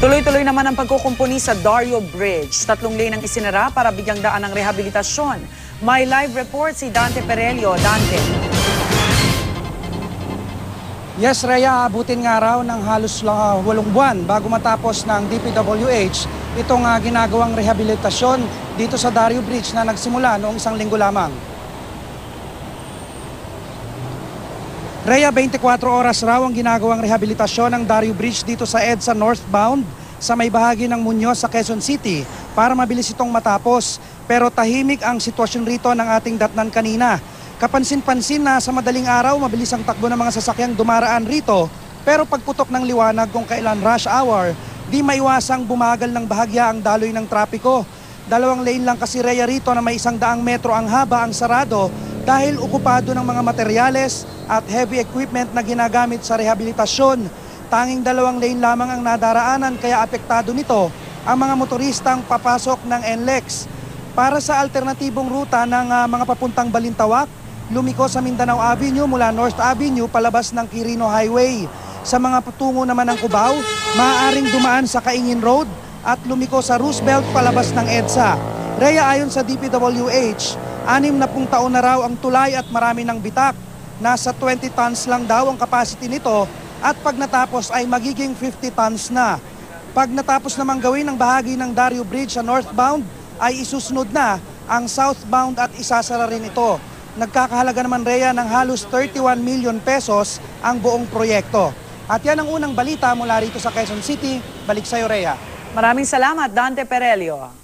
Tuloy-tuloy naman ang pagkukumpuni sa Dario Bridge. 3 lane ang isinara para bigyang daan ng rehabilitasyon. May live report si Dante Perelio. Dante. Yes, Rhea, abutin nga raw ng halos 8 buwan bago matapos ng DPWH itong ginagawang rehabilitasyon dito sa Dario Bridge na nagsimula noong 1 linggo lamang. Rhea, 24 oras raw ang ginagawang rehabilitasyon ng Dario Bridge dito sa EDSA northbound sa may bahagi ng Muñoz sa Quezon City para mabilis itong matapos. Pero tahimik ang sitwasyon rito ng ating datnan kanina. Kapansin-pansin na sa madaling araw mabilis ang takbo ng mga sasakyang dumaraan rito, pero pagputok ng liwanag kung kailan rush hour, di maiwasang bumagal ng bahagya ang daloy ng trapiko. 2 lane lang kasi, Rhea, rito na may 100 metro ang haba ang sarado dahil okupado ng mga materyales at heavy equipment na ginagamit sa rehabilitasyon. Tanging 2 lane lamang ang nadaraanan kaya apektado nito ang mga motoristang papasok ng NLEX. Para sa alternatibong ruta ng mga papuntang Balintawak, lumiko sa Mindanao Avenue mula North Avenue palabas ng Quirino Highway. Sa mga patungo naman ng Cubao, maaaring dumaan sa Caingin Road at lumiko sa Roosevelt palabas ng EDSA. Rhea, ayon sa DPWH, 60 taon na raw ang tulay at marami ng bitak. Nasa 20 tons lang daw ang capacity nito at pag natapos ay magiging 50 tons na. Pag natapos namang gawin ang bahagi ng Dario Bridge sa northbound, ay isusunod na ang southbound at isasara rin ito. Nagkakahalaga naman, Rhea, ng halos 31 million pesos ang buong proyekto. At yan ang unang balita mula rito sa Quezon City. Balik sa'yo, Rhea. Maraming salamat, Dante Perelio.